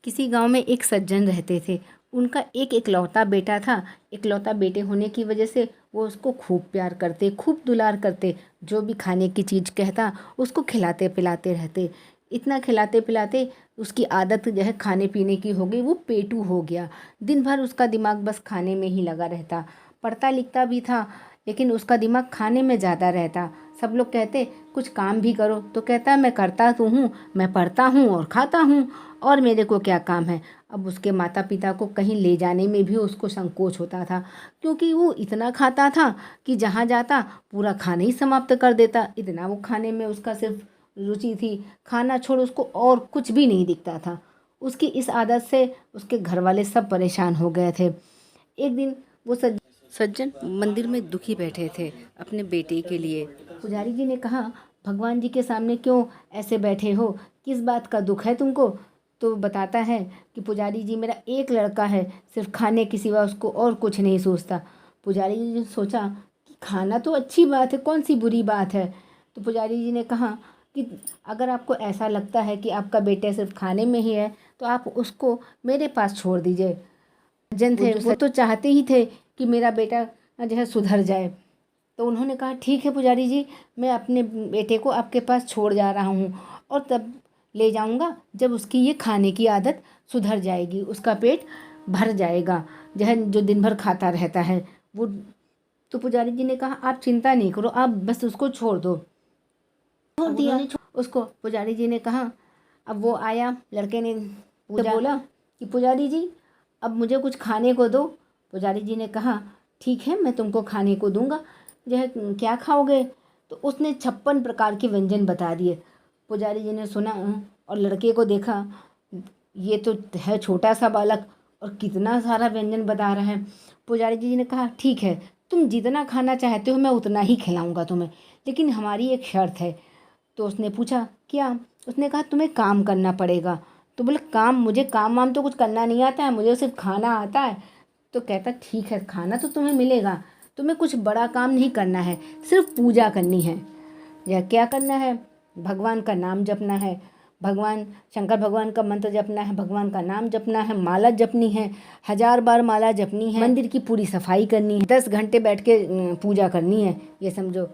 किसी गांव में एक सज्जन रहते थे। उनका एक इकलौता बेटा था। इकलौता बेटे होने की वजह से वो उसको खूब प्यार करते, खूब दुलार करते। जो भी खाने की चीज़ कहता उसको खिलाते पिलाते रहते। इतना खिलाते पिलाते उसकी आदत जो है खाने पीने की हो गई। वो पेटू हो गया। दिन भर उसका दिमाग बस खाने में ही लगा रहता। पढ़ता लिखता भी था लेकिन उसका दिमाग खाने में ज़्यादा रहता। सब लोग कहते कुछ काम भी करो तो कहता मैं करता तो हूँ, मैं पढ़ता हूँ और खाता हूँ, और मेरे को क्या काम है। अब उसके माता पिता को कहीं ले जाने में भी उसको संकोच होता था, क्योंकि वो इतना खाता था कि जहाँ जाता पूरा खाना ही समाप्त कर देता। इतना वो खाने में उसका सिर्फ रुचि थी, खाना छोड़ उसको और कुछ भी नहीं दिखता था। उसकी इस आदत से उसके घर वाले सब परेशान हो गए थे। एक दिन वो सज्जन मंदिर में दुखी बैठे थे अपने बेटे के लिए। पुजारी जी ने कहा, भगवान जी के सामने क्यों ऐसे बैठे हो, किस बात का दुख है तुमको। तो बताता है कि पुजारी जी मेरा एक लड़का है, सिर्फ खाने के सिवा उसको और कुछ नहीं सोचता। पुजारी जी ने सोचा कि खाना तो अच्छी बात है, कौन सी बुरी बात है। तो पुजारी जी ने कहा कि अगर आपको ऐसा लगता है कि आपका बेटा सिर्फ खाने में ही है तो आप उसको मेरे पास छोड़ दीजिए। जन थे वो तो चाहते ही थे कि मेरा बेटा जो है सुधर जाए। तो उन्होंने कहा ठीक है पुजारी जी, मैं अपने बेटे को आपके पास छोड़ जा रहा हूँ और तब ले जाऊँगा जब उसकी ये खाने की आदत सुधर जाएगी, उसका पेट भर जाएगा, जो दिन भर खाता रहता है वो। तो पुजारी जी ने कहा आप चिंता नहीं करो, आप बस उसको छोड़ दो। छोड़ दिया उसको। पुजारी जी ने कहा, अब वो आया, लड़के ने बोला कि पुजारी जी अब मुझे कुछ खाने को दो। पुजारी जी ने कहा ठीक है मैं तुमको खाने को दूंगा, जो है क्या खाओगे। तो उसने 56 प्रकार के व्यंजन बता दिए। पुजारी जी ने सुना और लड़के को देखा, ये तो है छोटा सा बालक और कितना सारा व्यंजन बता रहा है। पुजारी जी ने कहा ठीक है तुम जितना खाना चाहते हो मैं उतना ही खिलाऊंगा तुम्हें, लेकिन हमारी एक शर्त है। तो उसने पूछा क्या। उसने कहा तुम्हें काम करना पड़ेगा। तो बोले काम, मुझे काम वाम तो कुछ करना नहीं आता है, मुझे सिर्फ खाना आता है। तो कहता ठीक है खाना तो तुम्हें मिलेगा, तुम्हें कुछ बड़ा काम नहीं करना है, सिर्फ पूजा करनी है। या क्या करना है, भगवान का नाम जपना है, भगवान शंकर भगवान का मंत्र जपना है, भगवान का नाम जपना है, माला जपनी है, 1000 बार माला जपनी है, मंदिर की पूरी सफाई करनी है, 10 घंटे बैठ के पूजा करनी है, ये समझो।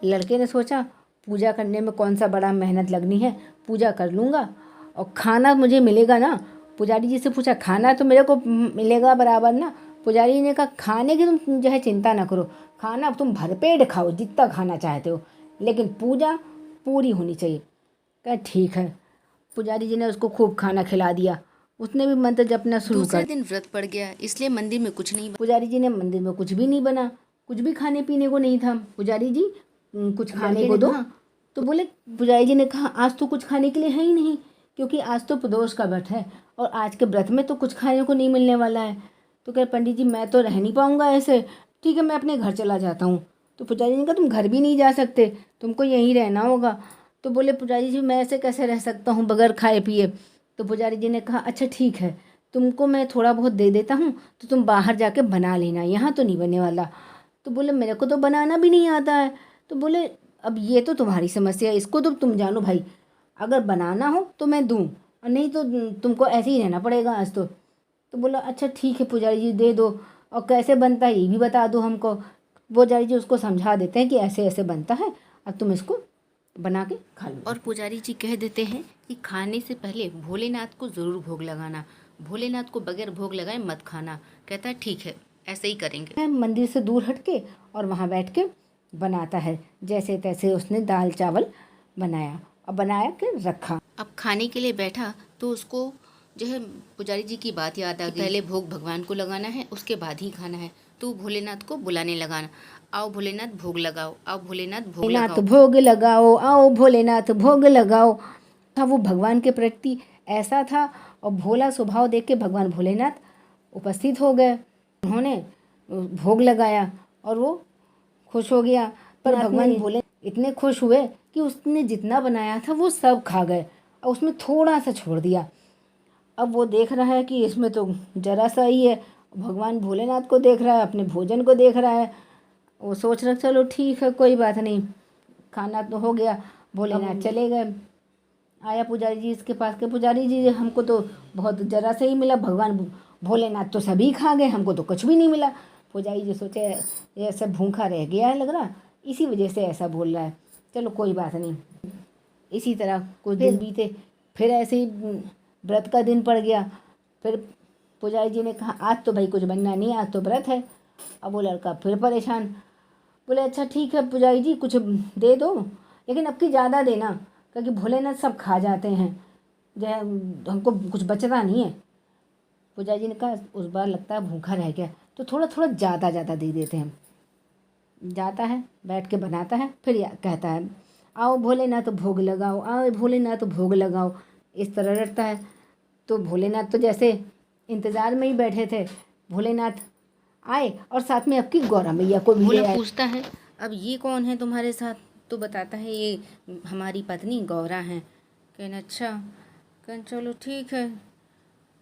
लड़के ने सोचा पूजा करने में कौन सा बड़ा मेहनत लगनी है, पूजा कर लूँगा और खाना मुझे मिलेगा ना। पुजारी जी से पूछा खाना तो मेरे को मिलेगा बराबर ना। पुजारी जी ने कहा खाने की तुम जो है चिंता ना करो, खाना तुम भरपेट खाओ जितना खाना चाहते हो, लेकिन पूजा पूरी होनी चाहिए। कहा ठीक है। पुजारी जी ने उसको खूब खाना खिला दिया। उसने भी मंत्र जपना शुरू कर। दूसरे दिन व्रत पड़ गया, इसलिए मंदिर में कुछ नहीं बना। पुजारी जी ने मंदिर में कुछ भी नहीं बना, कुछ भी खाने पीने को नहीं था। पुजारी जी कुछ खाने को दो। तो बोले, पुजारी जी ने कहा आज तो कुछ खाने के लिए है ही नहीं, क्योंकि आज तो प्रदोष का व्रत है और आज के व्रत में तो कुछ खाने को नहीं मिलने वाला है। तो कहे पंडित जी मैं तो रह नहीं पाऊंगा ऐसे, ठीक है मैं अपने घर चला जाता हूँ। तो पुजारी जी ने कहा तुम घर भी नहीं जा सकते, तुमको यहीं रहना होगा। तो बोले पुजारी जी मैं ऐसे कैसे रह सकता हूँ बगैर खाए पिए। तो पुजारी जी ने कहा अच्छा ठीक है तुमको मैं थोड़ा बहुत दे देता हूँ, तो तुम बाहर जाके बना लेना, यहाँ तो नहीं बनने वाला। तो बोले मेरे को तो बनाना भी नहीं आता है। तो बोले अब ये तो तुम्हारी समस्या है, इसको तो तुम जानो भाई, अगर बनाना हो तो मैं दूँ और नहीं तो तुमको ऐसे ही रहना पड़ेगा आज तो। तो बोला अच्छा ठीक है पुजारी जी दे दो, और कैसे बनता है ये भी बता दो हमको। पुजारी जी उसको समझा देते हैं कि ऐसे ऐसे बनता है, अब तुम इसको बना के खा लो। और पुजारी जी कह देते हैं कि खाने से पहले भोलेनाथ को ज़रूर भोग लगाना, भोलेनाथ को बगैर भोग लगाए मत खाना। कहता है ठीक है ऐसे ही करेंगे। मंदिर से दूर हट के और वहाँ बैठ के बनाता है, जैसे तैसे उसने दाल चावल बनाया और बनाया के रखा। अब खाने के लिए बैठा तो उसको जो है पुजारी जी की बात याद आ गई, पहले भोग भगवान को लगाना है उसके बाद ही खाना है। तो भोलेनाथ को बुलाने लगाना, आओ भोलेनाथ भोग लगाओ, आओ भोलेनाथ भोग लगाओ, भोग लगाओ, आओ भोलेनाथ भोग लगाओ। था वो भगवान के प्रति ऐसा था और भोला स्वभाव देख के भगवान भोलेनाथ उपस्थित हो गए। उन्होंने भोग लगाया और वो खुश हो गया। पर भगवान भोले इतने खुश हुए कि उसने जितना बनाया था वो सब खा गए और उसमें थोड़ा सा छोड़ दिया। अब वो देख रहा है कि इसमें तो जरा सा ही है, भगवान भोलेनाथ को देख रहा है, अपने भोजन को देख रहा है। वो सोच रहा चलो ठीक है कोई बात नहीं, खाना तो हो गया। भोलेनाथ चले गए। आया पुजारी जी इसके पास के, पुजारी जी हमको तो बहुत ज़रा से ही मिला, भगवान भोलेनाथ तो सभी खा गए, हमको तो कुछ भी नहीं मिला। पुजारी जी सोचे ये ऐसा भूखा रह गया है लग रहा, इसी वजह से ऐसा बोल रहा है, चलो कोई बात नहीं। इसी तरह कुछ दिन बीते, फिर ऐसे ही व्रत का दिन पड़ गया। फिर पुजारी जी ने कहा आज तो भाई कुछ बनना नहीं, आज तो व्रत है। अब वो लड़का फिर परेशान, बोले अच्छा ठीक है पुजारी जी कुछ दे दो, लेकिन अब की ज़्यादा देना, क्योंकि भोलेनाथ सब खा जाते हैं, जो है हमको कुछ बचता नहीं है। पुजारी जी ने कहा उस बार लगता है भूखा रह गया, तो थोड़ा थोड़ा ज़्यादा दे देते हैं। जाता है बैठ के बनाता है, फिर कहता है आओ भोलेनाथ भोग लगाओ, आओ भोलेनाथ भोग लगाओ, इस तरह रटता है। तो भोलेनाथ तो जैसे इंतज़ार में ही बैठे थे, भोलेनाथ आए और साथ में आपकी गौरा मैया को भी ले आए। पूछता है अब ये कौन है तुम्हारे साथ, तो बताता है ये हमारी पत्नी गौरा हैं। कहना अच्छा, कहना चलो ठीक है,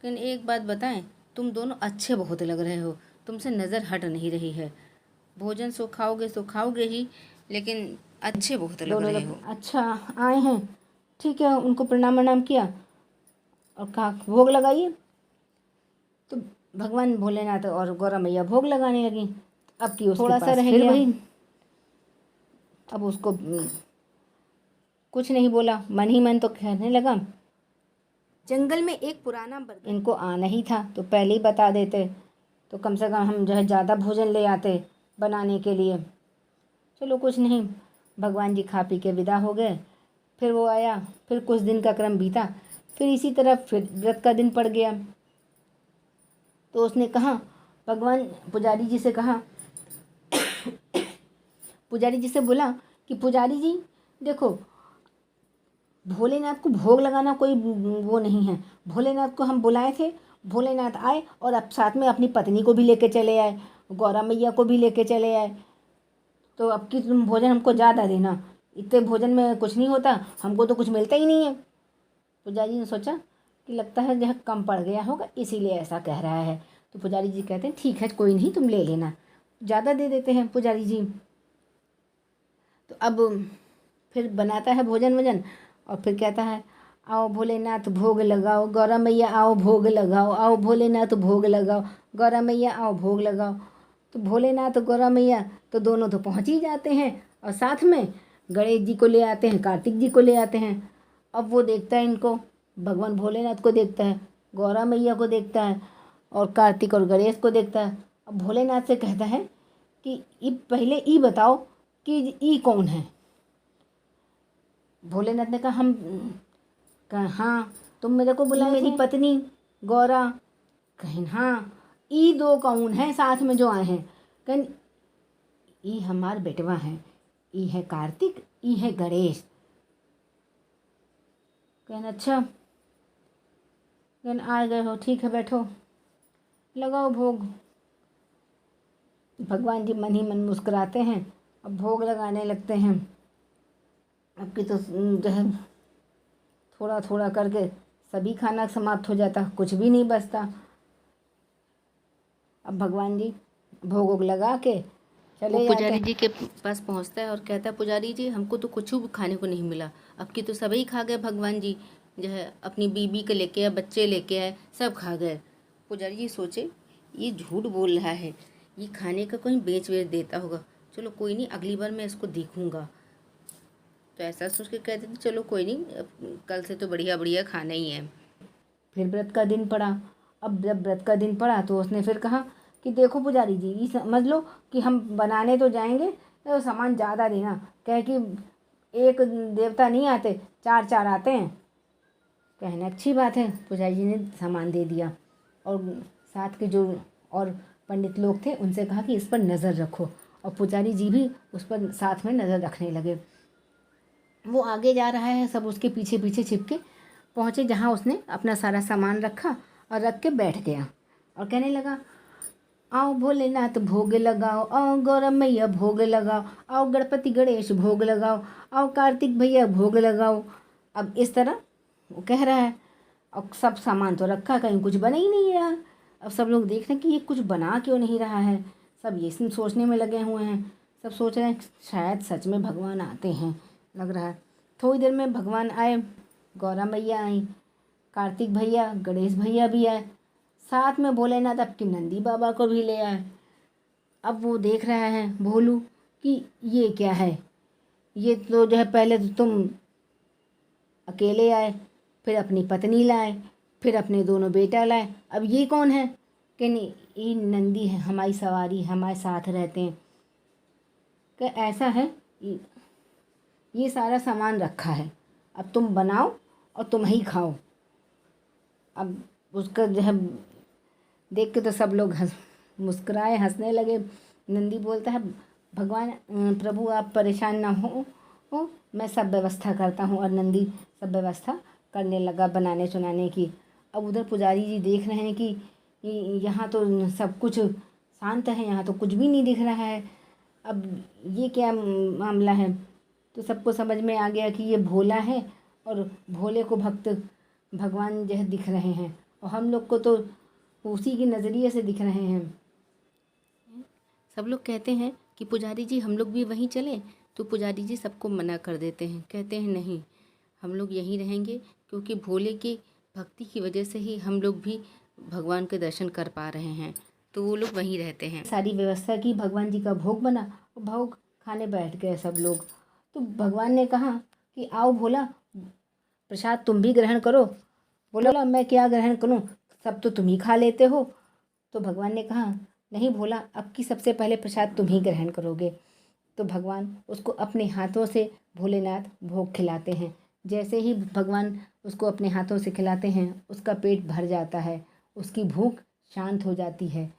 कहना एक बात बताएं, तुम दोनों अच्छे बहुत लग रहे हो, तुमसे नज़र हट नहीं रही है, भोजन सो खाओगे ही, लेकिन अच्छे बहुत लग रहे हो। अच्छा आए हैं, ठीक है, उनको प्रणाम किया और कहा भोग लगाइए। तो भगवान भोलेनाथ और गौरा मैया भोग लगाने लगी। अब की थोड़ा सा रह गया, अब उसको कुछ नहीं बोला, मन ही मन तो कहने लगा जंगल में एक पुराना बरगद, इनको आना ही था तो पहले ही बता देते तो कम से कम हम जो है ज़्यादा भोजन ले आते बनाने के लिए। चलो कुछ नहीं, भगवान जी खा पी के विदा हो गए। फिर वो आया, फिर कुछ दिन का क्रम बीता, फिर इसी तरह फिर व्रत का दिन पड़ गया। तो उसने कहा, भगवान पुजारी जी से कहा, पुजारी जी से बोला कि पुजारी जी देखो, भोलेनाथ को भोग लगाना कोई वो नहीं है, भोलेनाथ को हम बुलाए थे, भोलेनाथ आए और अब साथ में अपनी पत्नी को भी लेके चले आए, गौरा मैया को भी लेके चले आए, तो अब की तुम भोजन हमको ज़्यादा देना, इतने भोजन में कुछ नहीं होता, हमको तो कुछ मिलता ही नहीं है। पुजारी जी ने सोचा कि लगता है यह कम पड़ गया होगा, इसीलिए ऐसा कह रहा है। तो पुजारी जी कहते हैं ठीक है कोई नहीं, तुम ले लेना, ज़्यादा दे देते हैं पुजारी जी। तो अब फिर बनाता है भोजन वजन और फिर कहता है आओ भोलेनाथ भोग लगाओ, गौरा मैया आओ भोग लगाओ, आओ भोलेनाथ भोग लगाओ, गौरा मैया आओ भोग लगाओ। तो भोलेनाथ और गौरा मैया तो दोनों तो पहुंच ही जाते हैं और साथ में गणेश जी को ले आते हैं, कार्तिक जी को ले आते हैं। अब वो देखता है इनको, भगवान भोलेनाथ को देखता है, गौरा मैया को देखता है और कार्तिक और गणेश को देखता है। अब भोलेनाथ से कहता है कि ई पहले ई बताओ कि ई कौन है। भोलेनाथ ने कहा हम, कहा हाँ तुम मेरे को बुलाए, मेरी पत्नी गौरा। कहें हाँ, ई दो कौन है साथ में जो आए हैं। कहें ई हमार बेटवा हैं, ई है कार्तिक, ई है गणेश। कहना अच्छा, कहना आ गए हो, ठीक है बैठो, लगाओ भोग। भगवान जी मन ही मन मुस्कुराते हैं, अब भोग लगाने लगते हैं। अब की तो जो है थोड़ा थोड़ा करके सभी खाना समाप्त हो जाता, कुछ भी नहीं बचता। अब भगवान जी भोग वोग लगा के चले जाते। पुजारी जी के पास पहुंचता है और कहता है पुजारी जी हमको तो कुछ भी खाने को नहीं मिला, अब की तो सभी खा गए, भगवान जी जो है अपनी बीबी को लेके आए, बच्चे लेके आए, सब खा गए। पुजारी जी सोचे ये झूठ बोल रहा है, ये खाने का कहीं बेच देता होगा, चलो कोई नहीं अगली बार मैं इसको देखूंगा। तो ऐसा सोच के कहते थे चलो कोई नहीं, कल से तो बढ़िया बढ़िया खाना ही है। फिर व्रत का दिन पड़ा। अब जब व्रत का दिन पड़ा तो उसने फिर कहा कि देखो पुजारी जी ये समझ लो कि हम बनाने तो जाएंगे तो सामान ज़्यादा देना, कहे कि एक देवता नहीं आते, चार चार आते हैं। कहना अच्छी बात है, पुजारी जी ने सामान दे दिया और साथ के जो और पंडित लोग थे उनसे कहा कि इस पर नज़र रखो, और पुजारी जी भी उस पर साथ में नज़र रखने लगे। वो आगे जा रहा है, सब उसके पीछे पीछे छिपके पहुँचे जहाँ उसने अपना सारा सामान रखा और रख के बैठ गया और कहने लगा आओ भोलेनाथ भोग लगाओ, आओ गौरा मैया भोग लगाओ, आओ गणपति गणेश भोग लगाओ, आओ कार्तिक भैया भोग लगाओ। अब इस तरह वो कह रहा है और सब सामान तो रखा, कहीं कुछ बना ही नहीं रहा। अब सब लोग देख रहे हैं कि ये कुछ बना क्यों नहीं रहा है, सब ये सोचने में लगे हुए हैं, सब सोच रहे हैं शायद सच में भगवान आते हैं, लग रहा है। थोड़ी देर में भगवान आए, गौरा मैया आई, कार्तिक भैया, गणेश भैया भी आए, साथ में भोलेनाथ आपके नंदी बाबा को भी ले आए। अब वो देख रहा है भोलू कि ये क्या है, ये तो जो है पहले तो तुम अकेले आए, फिर अपनी पत्नी लाए, फिर अपने दोनों बेटा लाए, अब ये कौन है? कि नहीं, ये नंदी है, हमारी सवारी, हमारे साथ रहते हैं। कि ऐसा है, ये सारा सामान रखा है, अब तुम बनाओ और तुम ही खाओ। अब उसका जो है देख के तो सब लोग मुस्कुराए, हंसने लगे। नंदी बोलता है, भगवान प्रभु आप परेशान ना हो, मैं सब व्यवस्था करता हूँ। और नंदी सब व्यवस्था करने लगा बनाने सुनाने की। अब उधर पुजारी जी देख रहे हैं कि यहाँ तो सब कुछ शांत है, यहाँ तो कुछ भी नहीं दिख रहा है, अब ये क्या मामला है। तो सबको समझ में आ गया कि ये भोला है और भोले को भक्त भगवान जो है दिख रहे हैं, और हम लोग को तो उसी के नज़रिए से दिख रहे हैं। सब लोग कहते हैं कि पुजारी जी हम लोग भी वहीं चलें, तो पुजारी जी सबको मना कर देते हैं, कहते हैं नहीं, हम लोग यहीं रहेंगे, क्योंकि भोले की भक्ति की वजह से ही हम लोग भी भगवान के दर्शन कर पा रहे हैं, तो वो लोग वहीं रहते हैं। सारी व्यवस्था की, भगवान जी का भोग बना और भोग खाने बैठ गए सब लोग। तो भगवान ने कहा कि आओ भोला, प्रसाद तुम भी ग्रहण करो। बोला मैं क्या ग्रहण करूं, सब तो तुम ही खा लेते हो। तो भगवान ने कहा नहीं भोला, अब की सबसे पहले प्रसाद तुम ही ग्रहण करोगे। तो भगवान उसको अपने हाथों से भोलेनाथ भोग खिलाते हैं। जैसे ही भगवान उसको अपने हाथों से खिलाते हैं, उसका पेट भर जाता है, उसकी भूख शांत हो जाती है,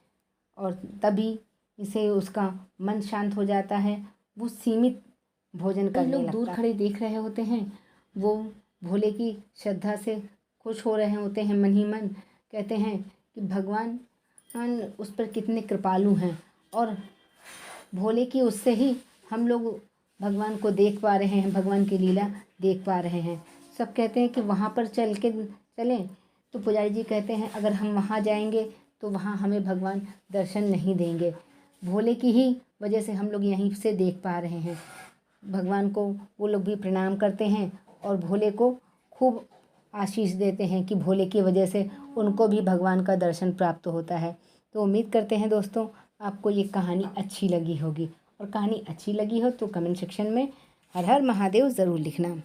और तभी इसे उसका मन शांत हो जाता है, वो सीमित भोजन करने लगता है। लोग दूर खड़े देख रहे होते हैं, वो भोले की श्रद्धा से खुश हो रहे होते हैं, मन ही मन कहते हैं कि भगवान उस पर कितने कृपालु हैं, और भोले की उससे ही हम लोग भगवान को देख पा रहे हैं, भगवान की लीला देख पा रहे हैं। सब कहते हैं कि वहाँ पर चलें। तो पुजारी जी कहते हैं अगर हम वहाँ जाएंगे तो वहाँ हमें भगवान दर्शन नहीं देंगे, भोले की ही वजह से हम लोग यहीं से देख पा रहे हैं। भगवान को वो लोग भी प्रणाम करते हैं और भोले को खूब आशीष देते हैं कि भोले की वजह से उनको भी भगवान का दर्शन प्राप्त होता है। तो उम्मीद करते हैं दोस्तों आपको ये कहानी अच्छी लगी होगी, और कहानी अच्छी लगी हो तो कमेंट सेक्शन में हर हर महादेव ज़रूर लिखना।